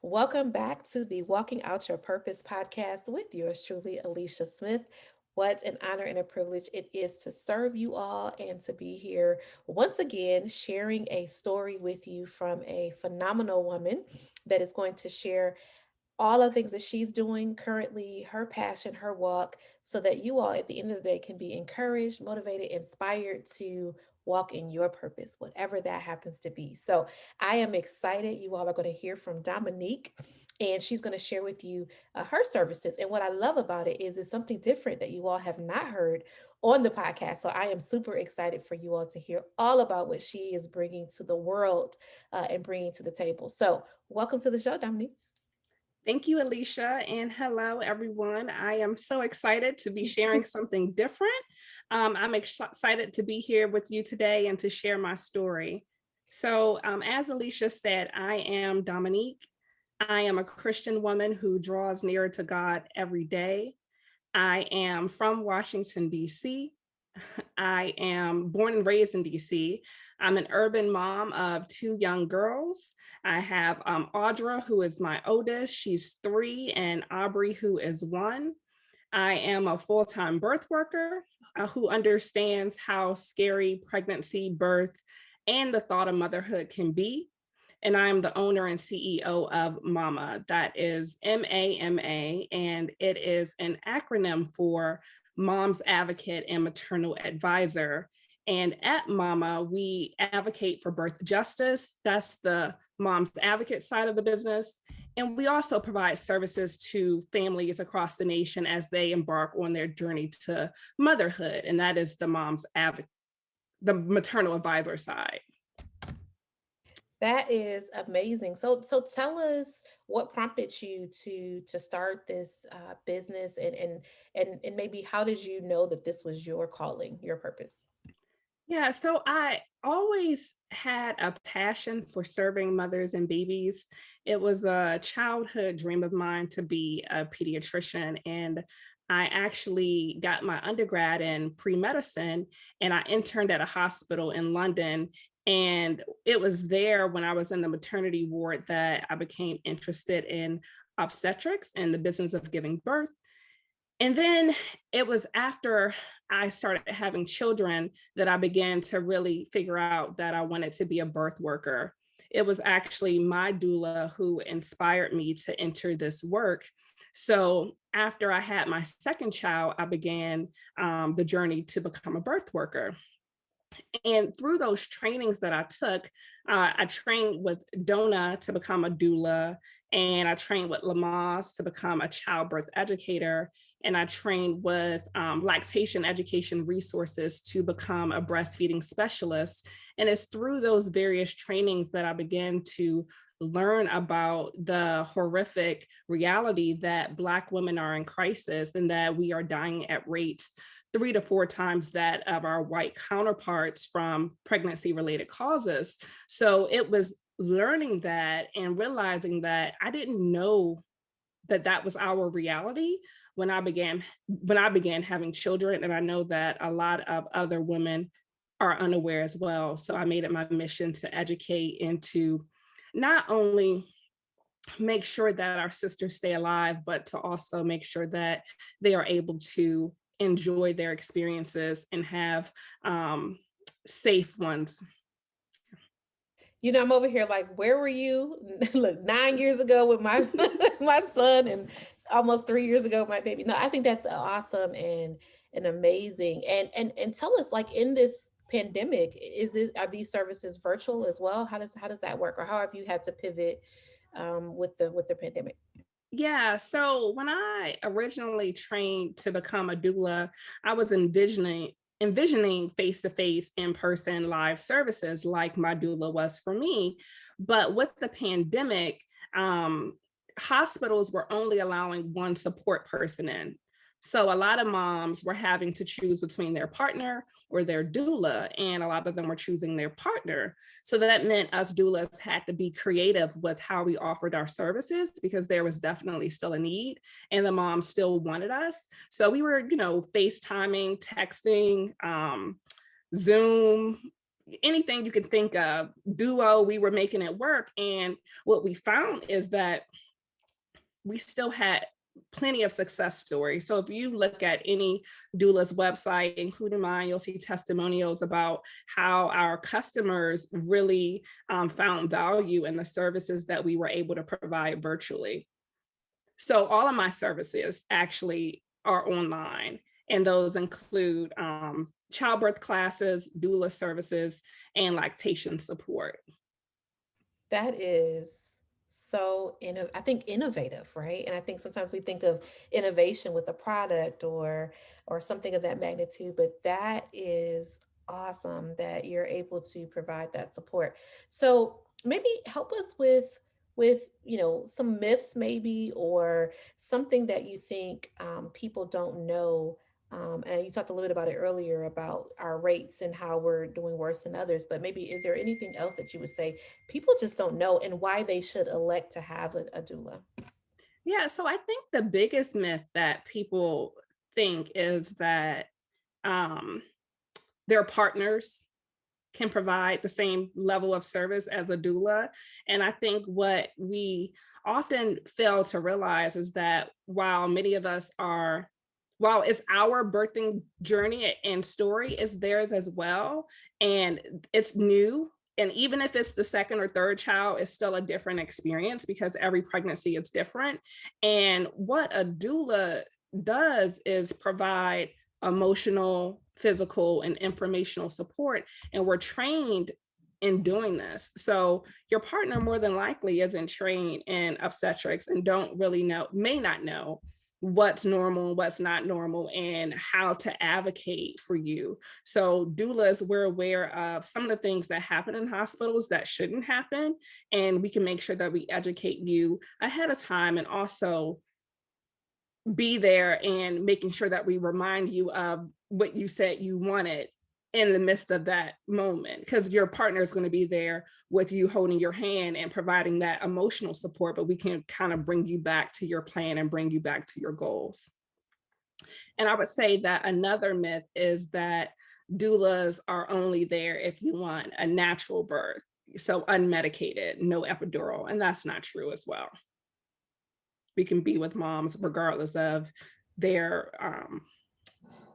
Welcome back to the Walking Out Your Purpose podcast with yours truly, Alicia Smith. What an honor and a privilege it is to serve you all and to be here once again, sharing a story with you from a phenomenal woman that is going to share all the things that she's doing currently, her passion, her walk, so that you all at the end of the day can be encouraged, motivated, inspired to walk in your purpose, whatever that happens to be. So I am excited. You all are going to hear from Dominique, and she's going to share with you her services. And what I love about it is it's something different that you all have not heard on the podcast. So I am super excited for you all to hear all about what she is bringing to the world and bringing to the table. So welcome to the show, Dominique. Thank you, Alicia, and hello, everyone. I am so excited to be sharing something different. I'm excited to be here with you today and to share my story. So, as Alicia said, I am Dominique. I am a Christian woman who draws nearer to God every day. I am from Washington, D.C. I am born and raised in DC. I'm an urban mom of two young girls. I have Audra, who is my oldest. She's 3, and Aubrey, who is 1. I am a full-time birth worker who understands how scary pregnancy, birth, and the thought of motherhood can be. And I am the owner and CEO of M.A.M.A. That is M.A.M.A. And it is an acronym for Mom's Advocate and Maternal Advisor. And at M.A.M.A, we advocate for birth justice. That's the mom's advocate side of the business. And we also provide services to families across the nation as they embark on their journey to motherhood. And that is the maternal advisor side. That is amazing. So tell us what prompted you to start this business, and maybe how did you know that this was your calling, your purpose? Yeah, so I always had a passion for serving mothers and babies. It was a childhood dream of mine to be a pediatrician. And I actually got my undergrad in pre-medicine and I interned at a hospital in London. And it was there when I was in the maternity ward that I became interested in obstetrics and the business of giving birth. And then it was after I started having children that I began to really figure out that I wanted to be a birth worker. It was actually my doula who inspired me to enter this work. So after I had my second child, I began the journey to become a birth worker. And through those trainings that I took, I trained with Donna to become a doula, and I trained with Lamaze to become a childbirth educator, and I trained with lactation education resources to become a breastfeeding specialist. And it's through those various trainings that I began to learn about the horrific reality that Black women are in crisis and that we are dying at rates 3 to 4 times that of our white counterparts from pregnancy related causes. So it was learning that and realizing that I didn't know that that was our reality when I began having children. And I know that a lot of other women are unaware as well. So I made it my mission to educate and to not only make sure that our sisters stay alive, but to also make sure that they are able to enjoy their experiences and have safe ones. I'm over here like, where were you? Look, 9 years ago with my my son, and almost 3 years ago with my baby. No, I think that's awesome and amazing. And tell us, like, in this pandemic, are these services virtual as well? How does that work, or how have you had to pivot with the pandemic? Yeah, so when I originally trained to become a doula, I was envisioning face-to-face, in-person live services like my doula was for me. But with the pandemic, hospitals were only allowing one support person in. So a lot of moms were having to choose between their partner or their doula, and a lot of them were choosing their partner. So that meant us doulas had to be creative with how we offered our services because there was definitely still a need and the moms still wanted us. So we were, FaceTiming, texting, Zoom, anything you can think of, duo, we were making it work. And what we found is that we still had plenty of success stories. So if you look at any doula's website, including mine, you'll see testimonials about how our customers really found value in the services that we were able to provide virtually. So all of my services actually are online, and those include childbirth classes, doula services, and lactation support. That is I think innovative, right? And I think sometimes we think of innovation with a product or something of that magnitude, but that is awesome that you're able to provide that support. So maybe help us with some myths maybe, or something that you think people don't know. And you talked a little bit about it earlier about our rates and how we're doing worse than others, but maybe is there anything else that you would say people just don't know and why they should elect to have a doula? Yeah, so I think the biggest myth that people think is that um, their partners can provide the same level of service as a doula. And I think what we often fail to realize is that while it's our birthing journey and story, it's theirs as well. And it's new. And even if it's the second or third child, it's still a different experience because every pregnancy is different. And what a doula does is provide emotional, physical, and informational support. And we're trained in doing this. So your partner more than likely isn't trained in obstetrics and don't really know, may not know what's normal, what's not normal, and how to advocate for you. So doulas, we're aware of some of the things that happen in hospitals that shouldn't happen, and we can make sure that we educate you ahead of time, and also be there and making sure that we remind you of what you said you wanted in the midst of that moment, because your partner is going to be there with you holding your hand and providing that emotional support, but we can kind of bring you back to your plan and bring you back to your goals. And I would say that another myth is that doulas are only there if you want a natural birth, so unmedicated, no epidural, and that's not true as well. We can be with moms regardless of their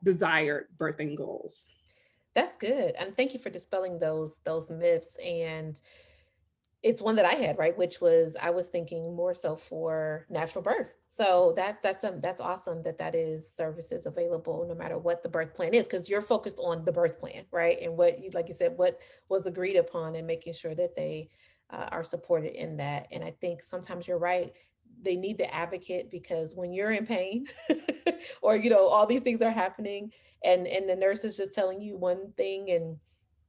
desired birthing goals. That's good. And thank you for dispelling those myths. And it's one that I had, right, which was I was thinking more so for natural birth. So that's awesome that that is services available no matter what the birth plan is, because you're focused on the birth plan, right, and what you, like you said, what was agreed upon, and making sure that they are supported in that. And I think sometimes you're right. They need the advocate because when you're in pain, or all these things are happening, and the nurse is just telling you one thing, and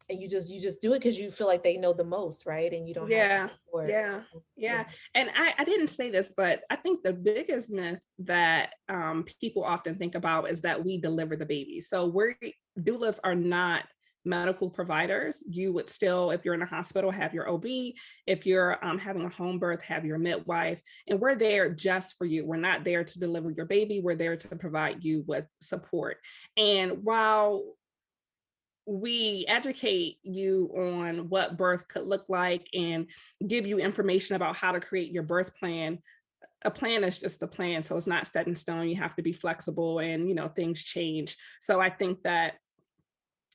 you just do it because you feel like they know the most, right? And you don't have the Yeah, support. yeah, Yeah. yeah. And I didn't say this, but I think the biggest myth that people often think about is that we deliver the baby. So we're doulas are not medical providers. You would still, if you're in a hospital, have your OB. If you're having a home birth, have your midwife. And we're there just for you. We're not there to deliver your baby. We're there to provide you with support. And while we educate you on what birth could look like and give you information about how to create your birth plan. A plan is just a plan, so it's not set in stone. You have to be flexible, and things change. So I think that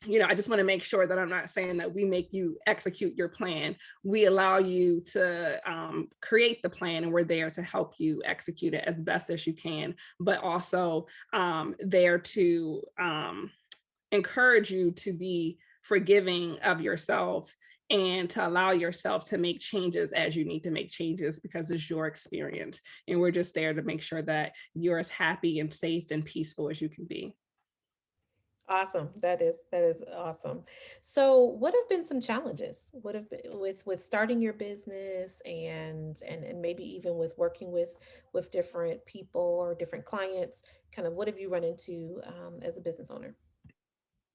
I just want to make sure that I'm not saying that we make you execute your plan. We allow you to create the plan, and we're there to help you execute it as best as you can, but also there to encourage you to be forgiving of yourself and to allow yourself to make changes as you need to make changes because it's your experience. And we're just there to make sure that you're as happy and safe and peaceful as you can be. Awesome. That is awesome. So, what have been some challenges? What have been with starting your business, and maybe even with working with different people or different clients? Kind of what have you run into as a business owner?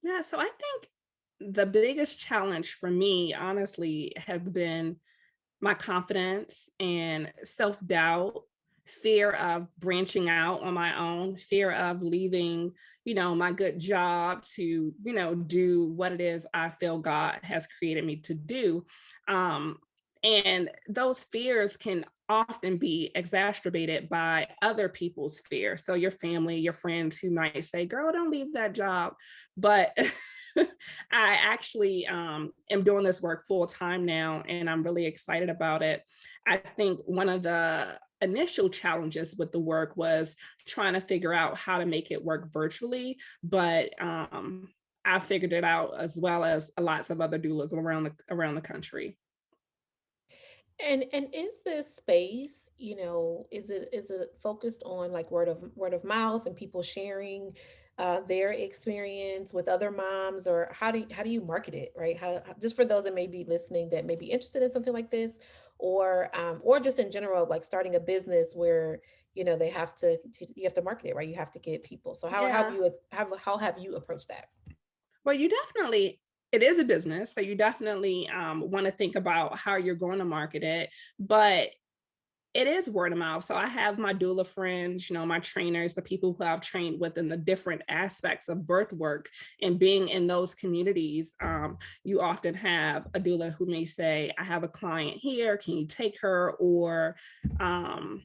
Yeah, so I think the biggest challenge for me, honestly, has been my confidence and self doubt fear of branching out on my own, fear of leaving, my good job to, do what it is I feel God has created me to do. Um, and those fears can often be exacerbated by other people's fear. So your family, your friends who might say, girl, don't leave that job. But I actually am doing this work full time now, and I'm really excited about it. I think one of the initial challenges with the work was trying to figure out how to make it work virtually, but I figured it out as well as lots of other doulas around the country. And is this space, is it focused on like word of mouth and people sharing their experience with other moms, or how do you market it, right? Just for those that may be listening that may be interested in something like this, or just in general, like starting a business where they you have to market it, right? You have to get people. So how have Yeah. you approached that? Well, it is a business. So you definitely want to think about how you're going to market it. But it is word of mouth. So I have my doula friends, my trainers, the people who I've trained within the different aspects of birth work, and being in those communities. You often have a doula who may say, I have a client here, can you take her? Or um,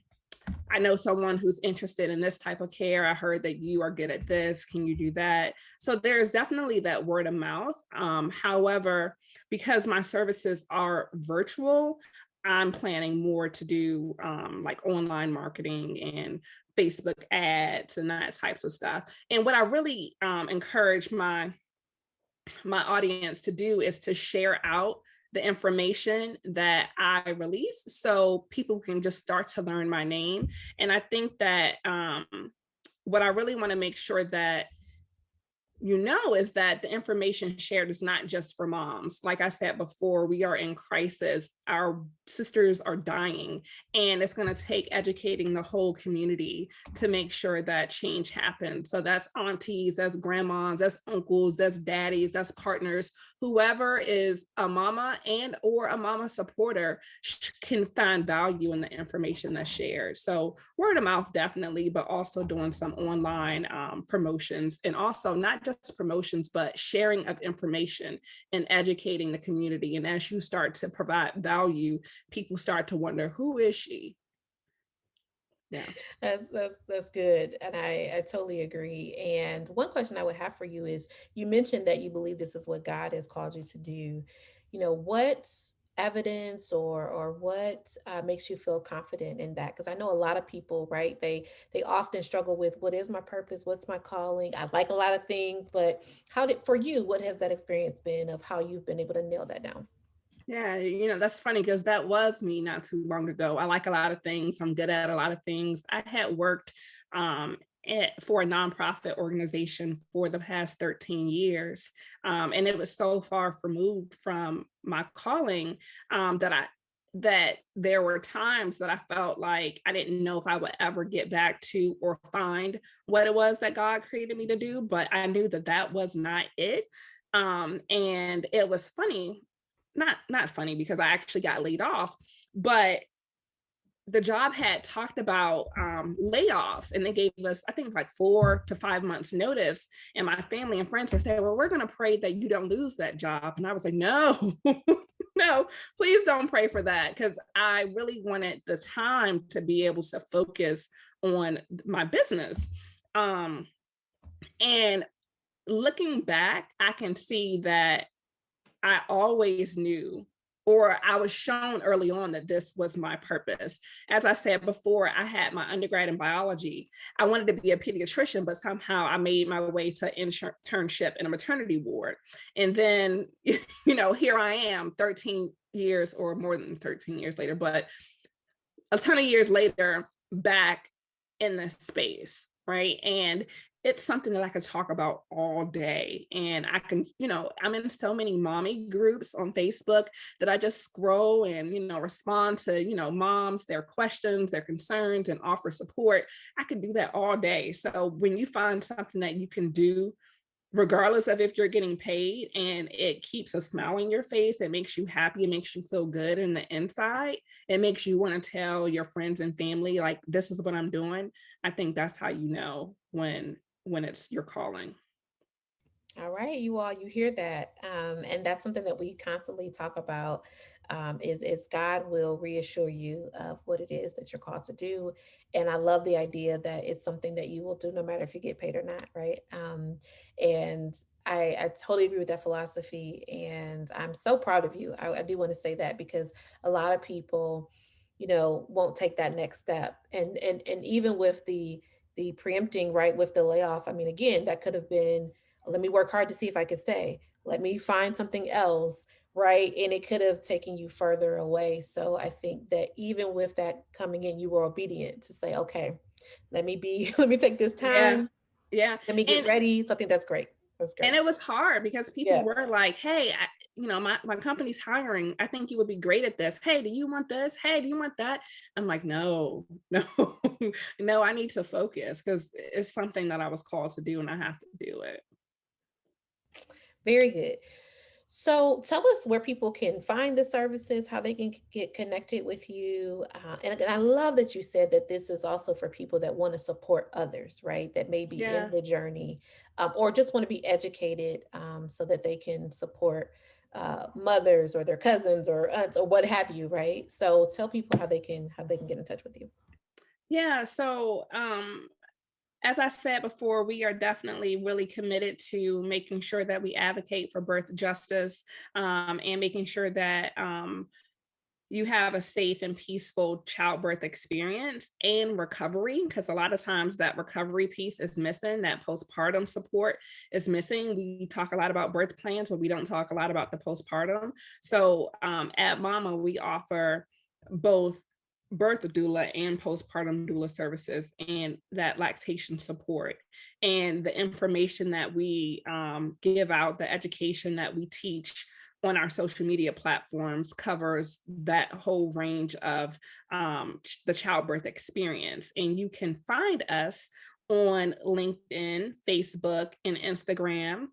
I know someone who's interested in this type of care. I heard that you are good at this. Can you do that? So there's definitely that word of mouth. However, because my services are virtual, I'm planning more to do like online marketing and Facebook ads and that types of stuff. And what I really encourage my audience to do is to share out the information that I release so people can just start to learn my name. And I think that what I really want to make sure that is that the information shared is not just for moms. Like I said before, we are in crisis. Our sisters are dying, and it's going to take educating the whole community to make sure that change happens. So that's aunties, that's grandmas, that's uncles, that's daddies, that's partners. Whoever is a mama and or a mama supporter can find value in the information that's shared. So word of mouth definitely, but also doing some online promotions, and also not just promotions, but sharing of information and educating the community. And as you start to provide value, people start to wonder, who is she? Yeah. That's good, and I totally agree. And one question I would have for you is, you mentioned that you believe this is what God has called you to do. What evidence or what makes you feel confident in that? Because I know a lot of people, right? They often struggle with, what is my purpose? What's my calling? I like a lot of things, but for you, what has that experience been of how you've been able to nail that down? Yeah, that's funny because that was me not too long ago. I like a lot of things. I'm good at a lot of things. I had worked um, for a nonprofit organization for the past 13 years. And it was so far removed from my calling that there were times that I felt like I didn't know if I would ever get back to or find what it was that God created me to do, but I knew that that was not it. And it was funny, not funny because I actually got laid off, but the job had talked about layoffs, and they gave us, I think, like 4 to 5 months notice. And my family and friends were saying, well, we're going to pray that you don't lose that job. And I was like, no, no, please don't pray for that. Because I really wanted the time to be able to focus on my business. Um, and looking back, I can see that I always knew, or I was shown early on, that this was my purpose. As I said before, I had my undergrad in biology. I wanted to be a pediatrician, but somehow I made my way to internship in a maternity ward. And then, here I am 13 years, or more than 13 years later, but a ton of years later, back in this space, right? And it's something that I could talk about all day. And I can, I'm in so many mommy groups on Facebook that I just scroll and, respond to, moms, their questions, their concerns, and offer support. I could do that all day. So when you find something that you can do regardless of if you're getting paid, and it keeps a smile on your face, it makes you happy, it makes you feel good in the inside, it makes you want to tell your friends and family, like, this is what I'm doing. I think that's how you know when it's your calling. All right, you all, you hear that, and that's something that we constantly talk about. Is God will reassure you of what it is that you're called to do, and I love the idea that it's something that you will do no matter if you get paid or not, right? And I totally agree with that philosophy, and I'm so proud of you. I do want to say that because a lot of people, won't take that next step, and even with the preempting, right, with the layoff. I mean, again, that could have been, let me work hard to see if I can stay. Let me find something else, right? And it could have taken you further away. So I think that even with that coming in, you were obedient to say, okay, let me be, let me take this Yeah. time. Yeah. Let me get And ready. So I think that's great. That's and great. it was hard because people Yeah. were like, hey, my company's hiring, I think you would be great at this. Hey, do you want this? Hey, do you want that? I'm like, no, no. No, I need to focus because it's something that I was called to do and I have to do it. Very good. So tell us where people can find the services, how they can get connected with you. And I love that you said that this is also for people that want to support others, right? That may be in Yeah. the journey, or just want to be educated, so that they can support mothers or their cousins or aunts or what have you, right? So tell people how they can get in touch with you. Yeah. So as I said before, we are definitely really committed to making sure that we advocate for birth justice, and making sure that you have a safe and peaceful childbirth experience and recovery, because a lot of times that recovery piece is missing, that postpartum support is missing. We talk a lot about birth plans, but we don't talk a lot about the postpartum. So at Mama, we offer both birth doula and postpartum doula services and that lactation support, and the information that we give out, the education that we teach on our social media platforms covers that whole range of the childbirth experience. And you can find us on LinkedIn, Facebook, and Instagram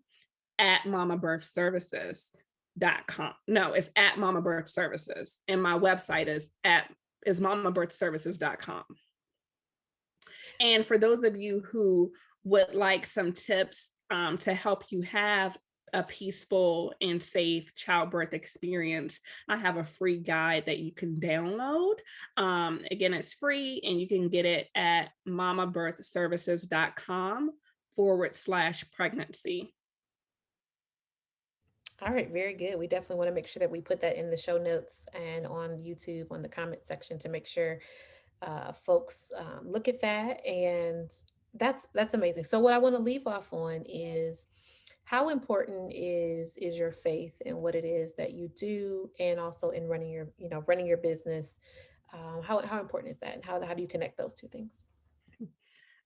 at Mama Birth Services.com. No, it's at Mama Birth Services. And my website is mamabirthservices.com. And for those of you who would like some tips to help you have a peaceful and safe childbirth experience, I have a free guide that you can download. Again, it's free and you can get it at mamabirthservices.com/pregnancy. All right, very good. We definitely want to make sure that we put that in the show notes and on YouTube on the comment section to make sure folks look at that. And that's amazing. So what I want to leave off on is how important is your faith in what it is that you do, and also in running your business. How important is that, and how do you connect those two things?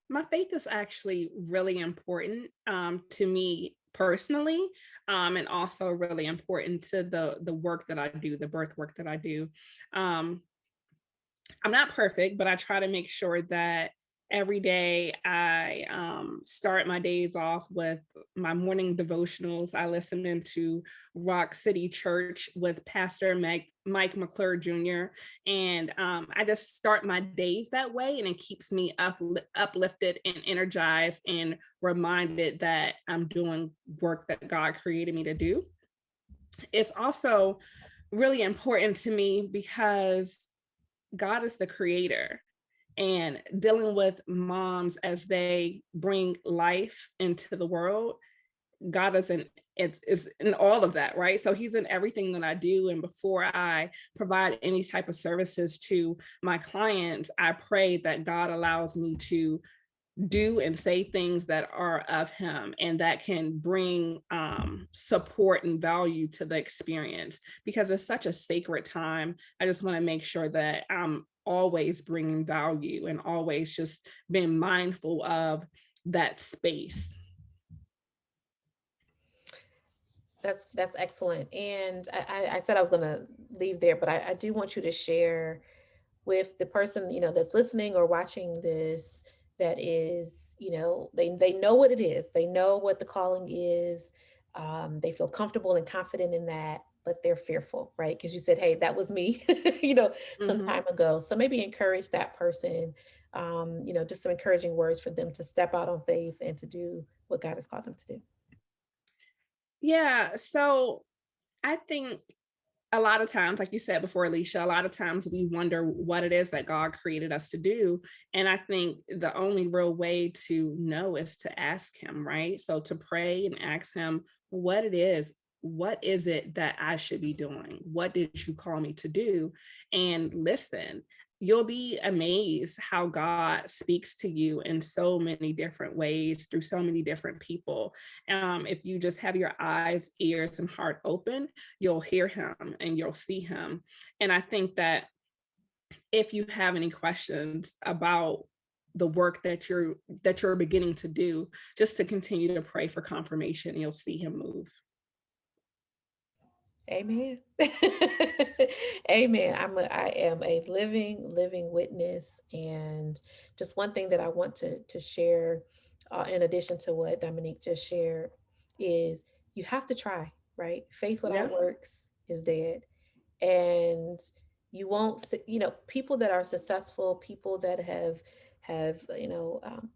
My faith is actually really important to me personally, and also really important to the work that I do, the birth work that I do. Um, I'm not perfect, but I try to make sure that every day I start my days off with my morning devotionals. I listen into Rock City Church with Pastor Mike McClure Jr. And I just start my days that way, and it keeps me uplifted and energized and reminded that I'm doing work that God created me to do. It's also really important to me because God is the creator, and dealing with moms as they bring life into the world. God is in all of that, right? So he's in everything that I do. And before I provide any type of services to my clients, I pray that God allows me to do and say things that are of him and that can bring support and value to the experience, because it's such a sacred time. I just want to make sure that I'm always bringing value and always just being mindful of that space. That's excellent. And I said I was gonna leave there, but I do want you to share with the person that's listening or watching this, that is, they know what it is. They know what the calling is. They feel comfortable and confident in that, but they're fearful, right? Because you said, hey, that was me, some Hmm. time ago. So maybe encourage that person, just some encouraging words for them to step out on faith and to do what God has called them to do. Yeah. So I think a lot of times, like you said before, Alicia, a lot of times we wonder what it is that God created us to do. And I think the only real way to know is to ask Him, right? So to pray and ask Him what it is. What is it that I should be doing? What did you call me to do? And listen, you'll be amazed how God speaks to you in so many different ways through so many different people. If you just have your eyes, ears, and heart open, you'll hear him and you'll see him. And I think that if you have any questions about the work that you're beginning to do, just to continue to pray for confirmation, you'll see him move. Amen. Amen. I am a living witness. And just one thing that I want to share, in addition to what Dominique just shared, is you have to try, right? Faith Yeah. without works is dead. And you won't people that are successful, people that have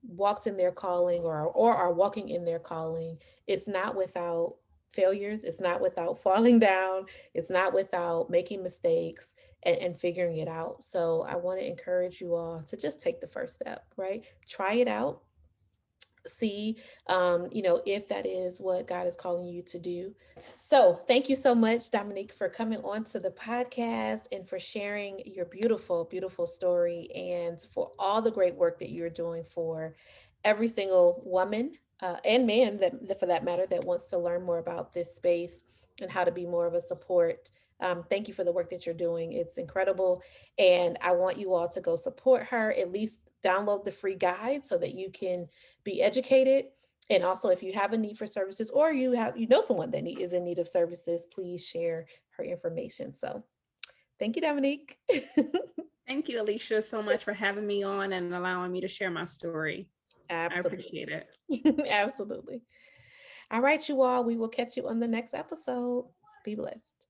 walked in their calling, or are walking in their calling, it's not without failures, it's not without falling down, it's not without making mistakes, and figuring it out. So I want to encourage you all to just take the first step, right? Try it out, see if that is what God is calling you to do. So thank you so much, Dominique, for coming on to the podcast and for sharing your beautiful story, and for all the great work that you're doing for every single woman, and man, that for that matter, that wants to learn more about this space and how to be more of a support. Thank you for the work that you're doing. It's incredible. And I want you all to go support her, at least download the free guide so that you can be educated. And also, if you have a need for services, or you know someone that is in need of services, please share her information. So thank you, Dominique. Thank you, Alicia, so much for having me on and allowing me to share my story. I Absolutely. appreciate it. Absolutely. All right, you all, we will catch you on the next episode. Be blessed.